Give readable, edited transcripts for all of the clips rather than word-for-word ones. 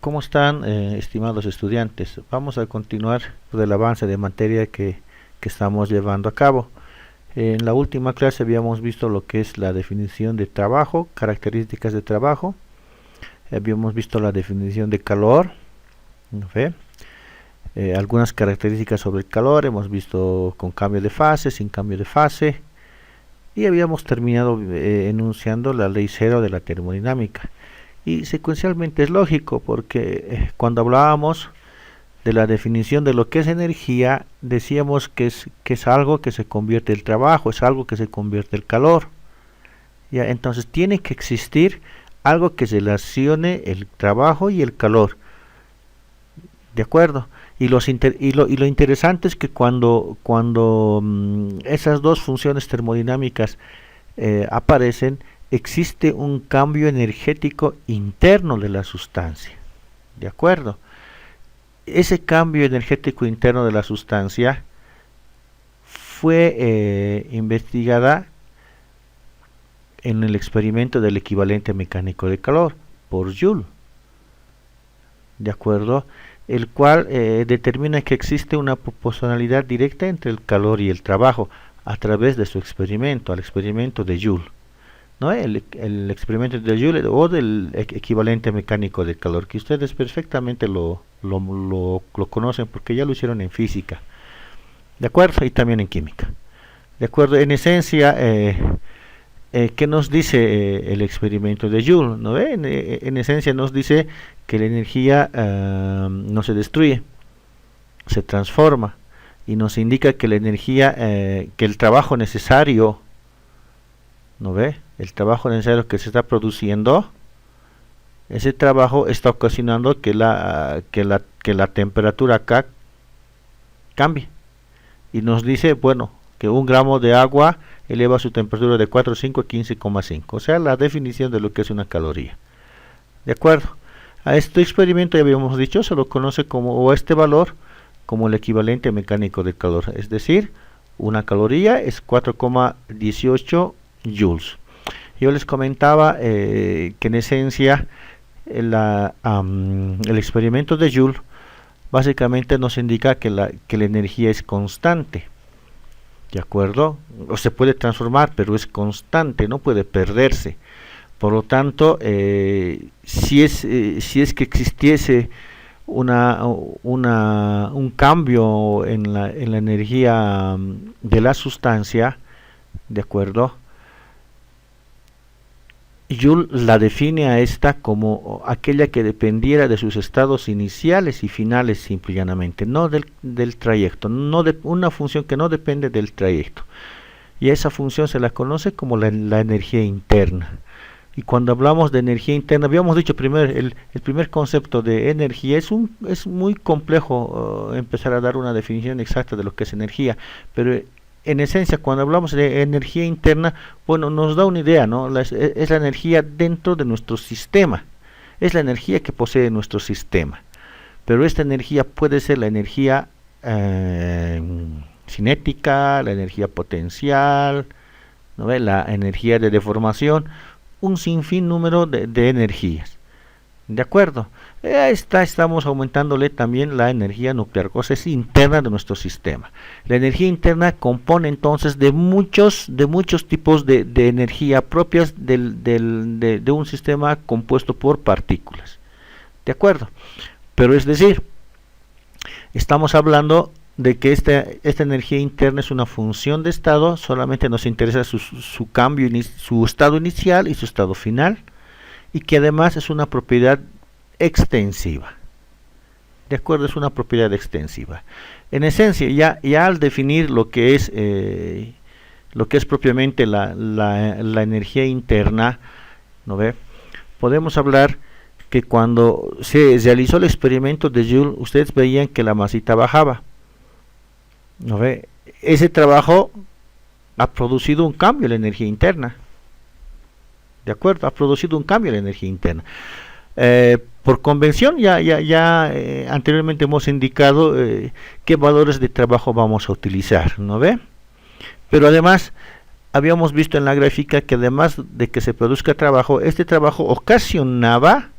¿Cómo están, estimados estudiantes? Vamos a continuar del avance de materia que estamos llevando a cabo. En la última clase habíamos visto lo que es la definición de trabajo, características de trabajo. Habíamos visto la definición de calor, ¿no ve? Algunas características sobre el calor, hemos visto con cambio de fase, sin cambio de fase. Y habíamos terminado enunciando la ley cero de la termodinámica. Y secuencialmente es lógico porque cuando hablábamos de la definición de lo que es energía, decíamos que es algo que se convierte el trabajo, es algo que se convierte el calor. ¿Ya? Entonces tiene que existir algo que relacione el trabajo y el calor. ¿De acuerdo? Y lo interesante es que cuando esas dos funciones termodinámicas aparecen, existe un cambio energético interno de la sustancia. ¿De acuerdo? Ese cambio energético interno de la sustancia fue investigada en el experimento del equivalente mecánico de calor por Joule. ¿De acuerdo? El cual determina que existe una proporcionalidad directa entre el calor y el trabajo a través de su experimento, al experimento de Joule. ¿No? El experimento de Joule o del equivalente mecánico de calor, que ustedes perfectamente lo conocen porque ya lo hicieron en física, ¿de acuerdo? Y también en química, ¿de acuerdo? En esencia, ¿qué nos dice el experimento de Joule? ¿No? En esencia nos dice que la energía no se destruye, se transforma, y nos indica que la energía, que el trabajo necesario, ¿no ve? El trabajo necesario que se está produciendo, ese trabajo está ocasionando que la temperatura acá cambie. Y nos dice, bueno, que 1 gramo de agua eleva su temperatura de 4,5 a 15,5. O sea, la definición de lo que es una caloría. ¿De acuerdo? A este experimento ya habíamos dicho, se lo conoce como, o este valor, como el equivalente mecánico de calor. Es decir, una caloría es 4,18 joules. Yo les comentaba que en esencia el experimento de Joule básicamente nos indica que la energía es constante, ¿de acuerdo? O se puede transformar, pero es constante, no puede perderse. Por lo tanto, si es que existiese un cambio en la energía de la sustancia, ¿de acuerdo? Joule la define a esta como aquella que dependiera de sus estados iniciales y finales simple y llanamente, no del trayecto, no de una función que no depende del trayecto. Y a esa función se la conoce como la energía interna. Y cuando hablamos de energía interna, habíamos dicho primero, el primer concepto de energía es muy complejo empezar a dar una definición exacta de lo que es energía, pero en esencia, cuando hablamos de energía interna, bueno, nos da una idea, ¿no? Es la energía dentro de nuestro sistema, es la energía que posee nuestro sistema, pero esta energía puede ser la energía cinética, la energía potencial, ¿no? La energía de deformación, un sinfín número de energías. ¿De acuerdo? Estamos aumentándole también la energía nuclear, cosa es interna de nuestro sistema. La energía interna compone entonces de muchos tipos de energía propias de un sistema compuesto por partículas. ¿De acuerdo? Pero es decir, estamos hablando de que esta energía interna es una función de estado, solamente nos interesa su cambio, su estado inicial y su estado final, y que además es una propiedad extensiva. De acuerdo, es una propiedad extensiva. En esencia, ya al definir lo que es propiamente la energía interna, ¿no ve? Podemos hablar que cuando se realizó el experimento de Joule, ustedes veían que la masita bajaba, ¿no ve? Ese trabajo ha producido un cambio en la energía interna. ¿De acuerdo? Ha producido un cambio en la energía interna. Por convención, anteriormente hemos indicado qué valores de trabajo vamos a utilizar, ¿no ve? Pero además, habíamos visto en la gráfica que además de que se produzca trabajo, este trabajo ocasionaba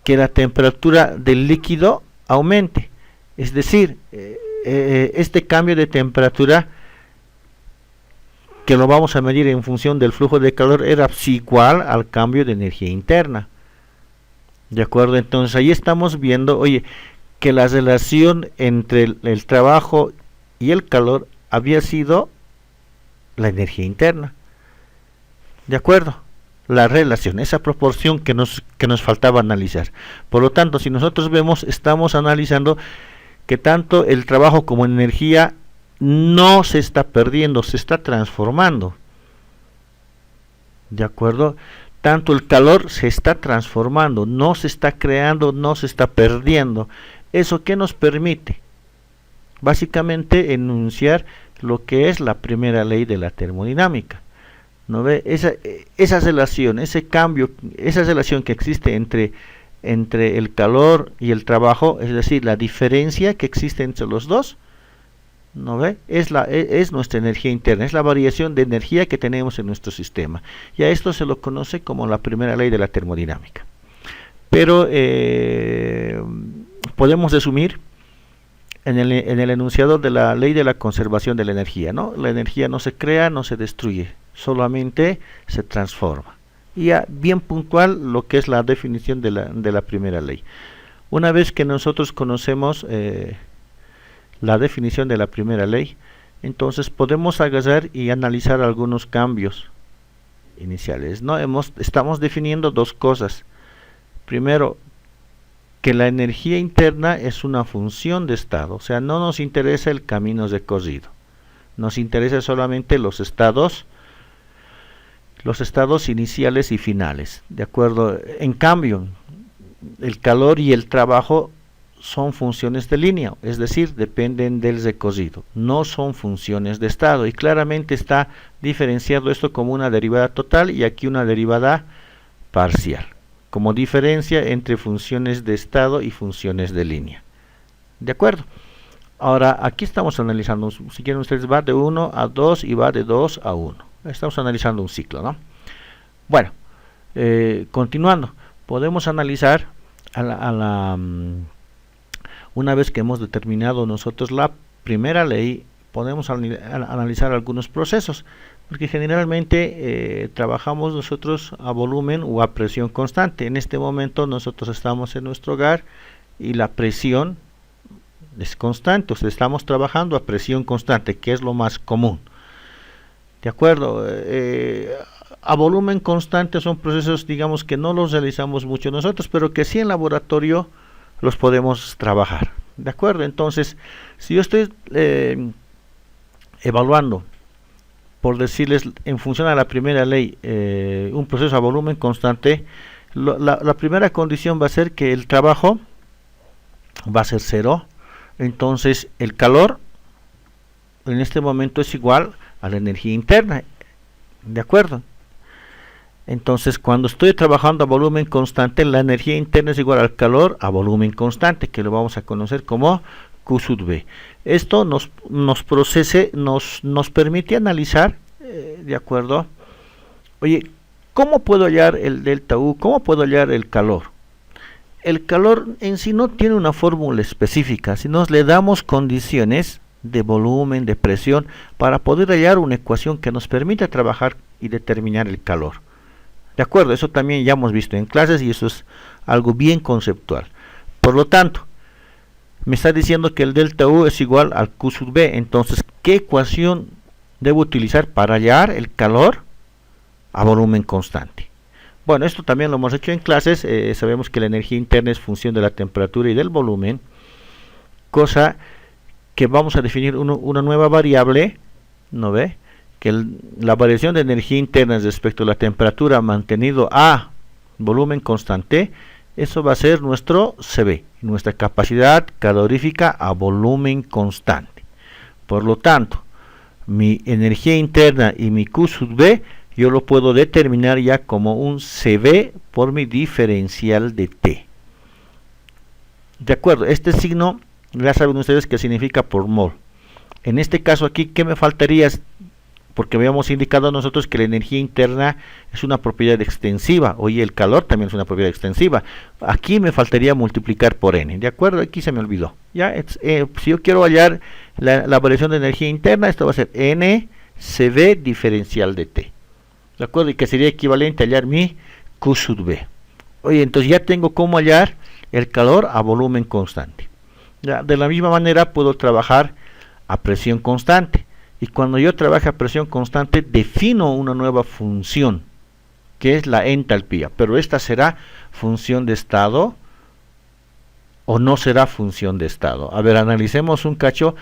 que la temperatura del líquido aumente. Es decir, este cambio de temperatura, que lo vamos a medir en función del flujo de calor, era igual al cambio de energía interna. ¿De acuerdo? Entonces ahí estamos viendo, oye, que la relación entre el trabajo y el calor había sido la energía interna. ¿De acuerdo? La relación, esa proporción que nos faltaba analizar. Por lo tanto, si nosotros vemos, estamos analizando que tanto el trabajo como energía no se está perdiendo, se está transformando. ¿De acuerdo? Tanto el calor se está transformando, no se está creando, no se está perdiendo. ¿Eso qué nos permite? Básicamente enunciar lo que es la primera ley de la termodinámica. ¿No ve? Esa relación, ese cambio, esa relación que existe entre el calor y el trabajo, es decir, la diferencia que existe entre los dos, ¿no ve? Es nuestra energía interna, es la variación de energía que tenemos en nuestro sistema. Y a esto se lo conoce como la primera ley de la termodinámica. Pero podemos resumir en el enunciado de la ley de la conservación de la energía, ¿no? La energía no se crea, no se destruye, solamente se transforma. Y ya bien puntual lo que es la definición de la primera ley. Una vez que nosotros conocemos la definición de la primera ley, entonces podemos agarrar y analizar algunos cambios iniciales, ¿no? Estamos definiendo dos cosas. Primero, que la energía interna es una función de estado, o sea, no nos interesa el camino recorrido, nos interesa solamente los estados iniciales y finales, ¿de acuerdo? En cambio, el calor y el trabajo son funciones de línea, es decir, dependen del recorrido, no son funciones de estado, y claramente está diferenciado esto como una derivada total y aquí una derivada parcial, como diferencia entre funciones de estado y funciones de línea. ¿De acuerdo? Ahora, aquí estamos analizando, si quieren ustedes, va de 1 a 2 y va de 2 a 1. Estamos analizando un ciclo, ¿no? Bueno, continuando, podemos analizar una vez que hemos determinado nosotros la primera ley, podemos analizar algunos procesos, porque generalmente trabajamos nosotros a volumen o a presión constante. En este momento nosotros estamos en nuestro hogar y la presión es constante, o sea, estamos trabajando a presión constante, que es lo más común. ¿De acuerdo? A volumen constante son procesos, digamos, que no los realizamos mucho nosotros, pero que sí en laboratorio los podemos trabajar. ¿De acuerdo? Entonces, si yo estoy evaluando, por decirles, en función a la primera ley, un proceso a volumen constante, la primera condición va a ser que el trabajo va a ser cero. Entonces, el calor en este momento es igual a la energía interna. ¿De acuerdo? Entonces, cuando estoy trabajando a volumen constante, la energía interna es igual al calor a volumen constante, que lo vamos a conocer como Q sub V. Esto nos permite analizar, ¿de acuerdo? Oye, ¿cómo puedo hallar el delta U? ¿Cómo puedo hallar el calor? El calor en sí no tiene una fórmula específica, sino le damos condiciones de volumen, de presión, para poder hallar una ecuación que nos permita trabajar y determinar el calor. De acuerdo, eso también ya hemos visto en clases y eso es algo bien conceptual. Por lo tanto, me está diciendo que el delta U es igual al Q sub V. Entonces, ¿qué ecuación debo utilizar para hallar el calor a volumen constante? Bueno, esto también lo hemos hecho en clases. Sabemos que la energía interna es función de la temperatura y del volumen, cosa que vamos a definir una nueva variable, ¿no ve? Que la variación de energía interna respecto a la temperatura mantenido a volumen constante, eso va a ser nuestro CB, nuestra capacidad calorífica a volumen constante. Por lo tanto, mi energía interna y mi Q sub V, yo lo puedo determinar ya como un CB por mi diferencial de T. De acuerdo, este signo ya saben ustedes que significa por mol. En este caso aquí, ¿qué me faltaría porque habíamos indicado nosotros que la energía interna es una propiedad extensiva, oye, el calor también es una propiedad extensiva. Aquí me faltaría multiplicar por n, ¿de acuerdo? Aquí se me olvidó. Ya, si yo quiero hallar la variación de energía interna, esto va a ser n Cv diferencial de T, ¿de acuerdo? Y que sería equivalente a hallar mi Q sub V. Oye, entonces ya tengo cómo hallar el calor a volumen constante. Ya, de la misma manera puedo trabajar a presión constante. Y cuando yo trabajo a presión constante, defino una nueva función, que es la entalpía. Pero esta será función de estado o no será función de estado. A ver, analicemos un cacho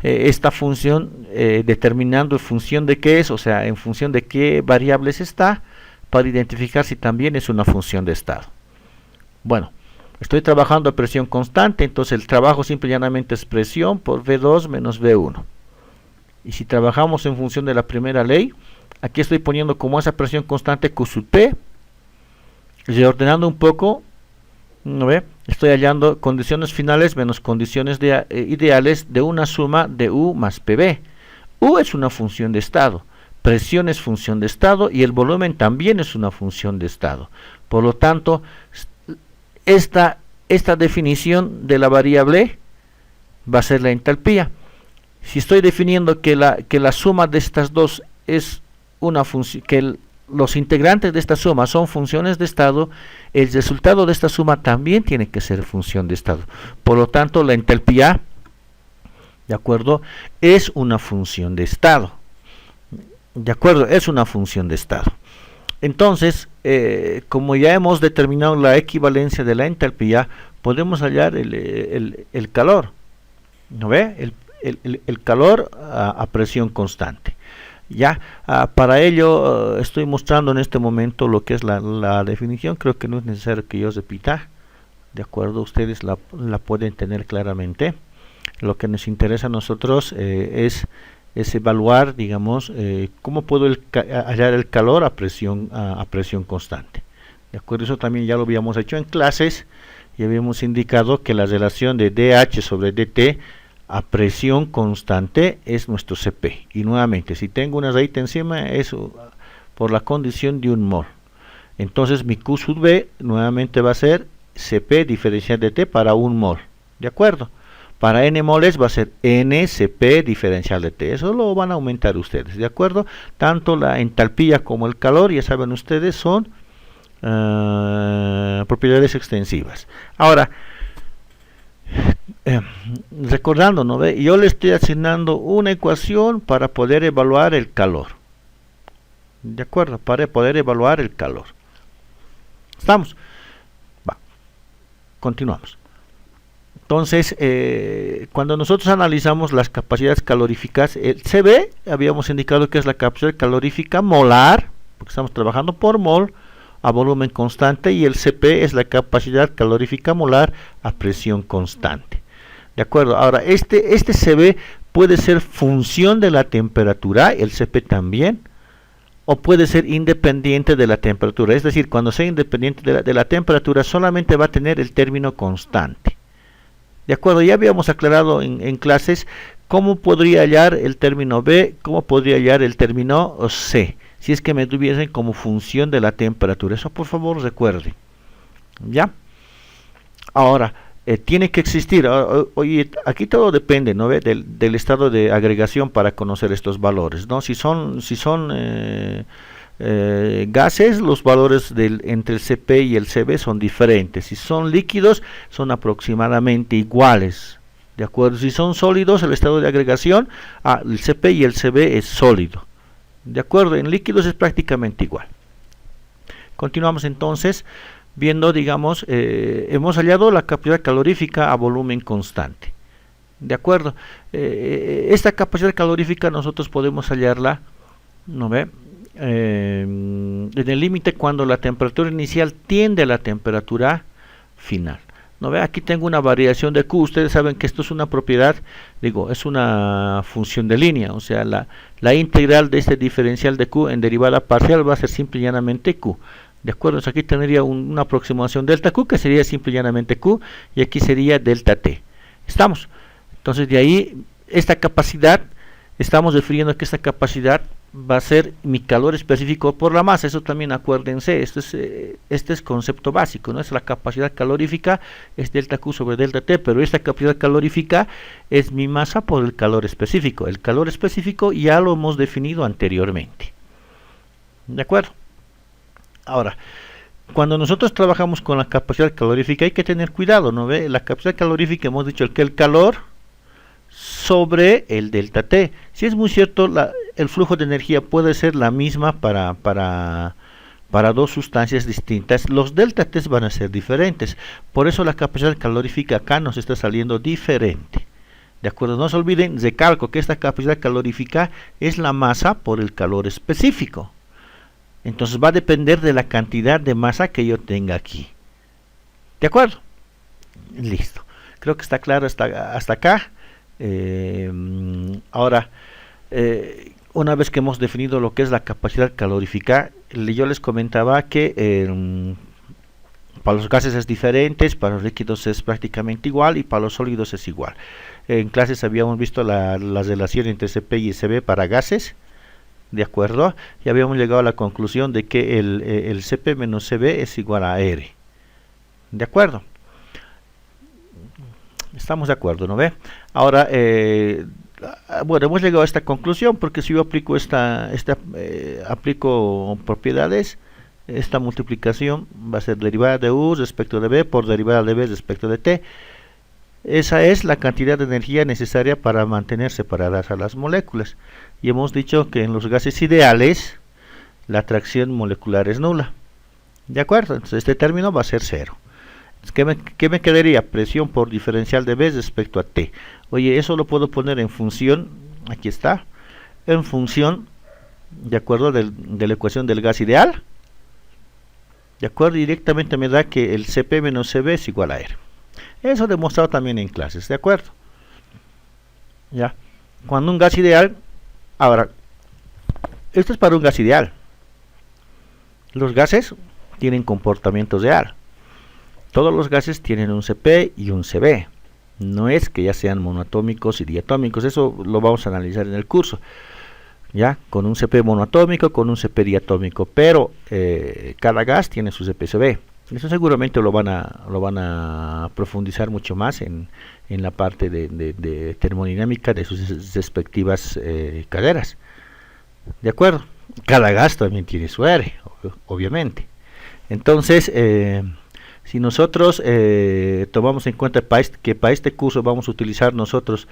esta función, determinando en función de qué es, o sea, en función de qué variables está, para identificar si también es una función de estado. Bueno, estoy trabajando a presión constante, entonces el trabajo simple y llanamente es presión por V2 menos V1. Y si trabajamos en función de la primera ley, aquí estoy poniendo como esa presión constante Q sub P, reordenando un poco, ¿no ve? Estoy hallando condiciones finales menos condiciones ideales de una suma de U más PV. U es una función de estado, presión es función de estado y el volumen también es una función de estado. Por lo tanto, esta definición de la variable va a ser la entalpía. Si estoy definiendo que la suma de estas dos es una función, que los integrantes de esta suma son funciones de estado, el resultado de esta suma también tiene que ser función de estado. Por lo tanto, la entalpía, ¿de acuerdo?, es una función de estado. ¿De acuerdo? Es una función de estado. Entonces, como ya hemos determinado la equivalencia de la entalpía, podemos hallar el calor. ¿No ve? El calor a presión constante. Ya, para ello estoy mostrando en este momento lo que es la definición. Creo que no es necesario que yo repita. De acuerdo, ustedes la pueden tener claramente. Lo que nos interesa a nosotros es evaluar, digamos, cómo puedo hallar el calor a presión constante. De acuerdo, eso también ya lo habíamos hecho en clases y habíamos indicado que la relación de dH sobre dt a presión constante es nuestro Cp. Y nuevamente, si tengo una raíz encima, es por la condición de un mol. Entonces mi Q sub V nuevamente va a ser Cp diferencial de T para un mol. ¿De acuerdo? Para n moles va a ser n Cp diferencial de T. Eso lo van a aumentar ustedes. ¿De acuerdo? Tanto la entalpía como el calor, ya saben ustedes, son propiedades extensivas. Ahora, recordando, ¿no ve? Yo le estoy asignando una ecuación para poder evaluar el calor. ¿De acuerdo? Para poder evaluar el calor. ¿Estamos? Va. Continuamos. Entonces, cuando nosotros analizamos las capacidades caloríficas, el Cv habíamos indicado que es la capacidad calorífica molar, porque estamos trabajando por mol, a volumen constante, y el Cp es la capacidad calorífica molar a presión constante. ¿De acuerdo? Ahora, este Cv puede ser función de la temperatura, el Cp también, o puede ser independiente de la temperatura. Es decir, cuando sea independiente de la temperatura, solamente va a tener el término constante. ¿De acuerdo? Ya habíamos aclarado en clases cómo podría hallar el término B, cómo podría hallar el término C, si es que me tuviesen como función de la temperatura. Eso por favor recuerden. ¿Ya? Ahora, tiene que existir, oye, aquí todo depende, ¿no ve? Del estado de agregación para conocer estos valores, ¿no? Si son gases, los valores entre el Cp y el Cv son diferentes. Si son líquidos, son aproximadamente iguales. ¿De acuerdo? Si son sólidos, el estado de agregación, el Cp y el Cv es sólido. ¿De acuerdo? En líquidos es prácticamente igual. Continuamos entonces viendo, digamos, hemos hallado la capacidad calorífica a volumen constante. ¿De acuerdo? Esta capacidad calorífica nosotros podemos hallarla, ¿no ve? En el límite cuando la temperatura inicial tiende a la temperatura final. ¿No ve? Aquí tengo una variación de Q. Ustedes saben que esto es una propiedad, digo, es una función de línea, o sea, la integral de este diferencial de Q en derivada parcial va a ser simple y llanamente Q. ¿De acuerdo? Entonces aquí tendría una aproximación delta Q, que sería simple y llanamente Q, y aquí sería delta T. ¿Estamos? Entonces de ahí, esta capacidad, estamos refiriendo que esta capacidad va a ser mi calor específico por la masa. Eso también acuérdense, este es concepto básico, ¿no? Es la capacidad calorífica, es delta Q sobre delta T, pero esta capacidad calorífica es mi masa por el calor específico. El calor específico ya lo hemos definido anteriormente. ¿De acuerdo? Ahora, cuando nosotros trabajamos con la capacidad calorífica hay que tener cuidado, ¿no ve? La capacidad calorífica hemos dicho que el calor sobre el delta T. Si es muy cierto, el flujo de energía puede ser la misma para dos sustancias distintas, los delta T van a ser diferentes. Por eso la capacidad calorífica acá nos está saliendo diferente. ¿De acuerdo? No se olviden, recalco que esta capacidad calorífica es la masa por el calor específico. Entonces va a depender de la cantidad de masa que yo tenga aquí. ¿De acuerdo? Listo. Creo que está claro hasta acá. Ahora, una vez que hemos definido lo que es la capacidad calorífica, yo les comentaba que para los gases es diferente, para los líquidos es prácticamente igual y para los sólidos es igual. En clases habíamos visto la relación entre Cp y Cv para gases, ¿de acuerdo? Y habíamos llegado a la conclusión de que el Cp menos Cv es igual a R, ¿de acuerdo? Estamos de acuerdo, ¿no ve? Ahora, bueno, hemos llegado a esta conclusión porque si yo aplico aplico propiedades, esta multiplicación va a ser derivada de U respecto de B por derivada de B respecto de T. Esa es la cantidad de energía necesaria para mantener separadas a las moléculas. Y hemos dicho que en los gases ideales la atracción molecular es nula. ¿De acuerdo? Entonces este término va a ser cero. ¿Qué me quedaría? Presión por diferencial de B respecto a T. Oye, eso lo puedo poner en función, aquí está, en función, de acuerdo, de la ecuación del gas ideal. De acuerdo, directamente me da que el Cp menos Cv es igual a R. Eso demostrado también en clases, ¿de acuerdo? Ya. Cuando un gas ideal, ahora, esto es para un gas ideal. Los gases tienen comportamiento real. Todos los gases tienen un Cp y un Cv. No es que ya sean monoatómicos y diatómicos, eso lo vamos a analizar en el curso. Ya, con un Cp monoatómico, con un Cp diatómico, pero cada gas tiene su Cp-Cv. Eso seguramente lo van a profundizar mucho más en la parte de termodinámica de sus respectivas caderas. ¿De acuerdo? Cada gas también tiene su R, obviamente. Entonces, si nosotros tomamos en cuenta que para este curso vamos a utilizar nosotros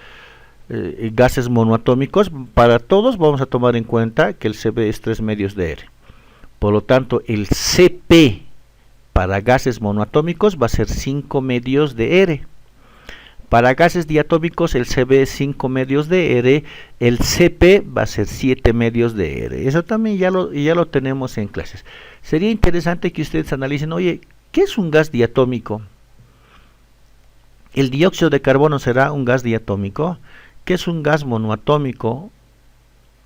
gases monoatómicos, para todos vamos a tomar en cuenta que el Cv es 3 medios de R. Por lo tanto, el Cp para gases monoatómicos va a ser 5 medios de R. Para gases diatómicos el Cv es 5 medios de R, el Cp va a ser 7 medios de R. Eso también ya lo tenemos en clases. Sería interesante que ustedes analicen, oye, ¿qué es un gas diatómico? ¿El dióxido de carbono será un gas diatómico? ¿Qué es un gas monoatómico?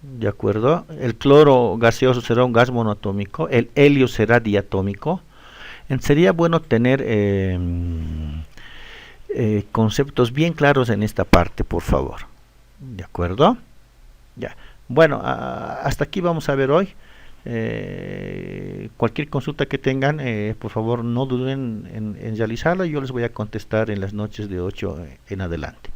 ¿De acuerdo? El cloro gaseoso será un gas monoatómico. El helio será diatómico. Sería bueno tener conceptos bien claros en esta parte, por favor. ¿De acuerdo? Ya. Bueno, hasta aquí vamos a ver hoy. Cualquier consulta que tengan, por favor no duden en realizarla. Yo les voy a contestar en las noches de 8 en adelante.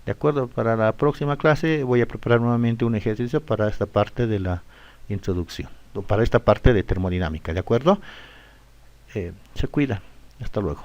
De acuerdo, para la próxima clase voy a preparar nuevamente un ejercicio para esta parte de la introducción, para esta parte de termodinámica. De acuerdo, se cuida, hasta luego.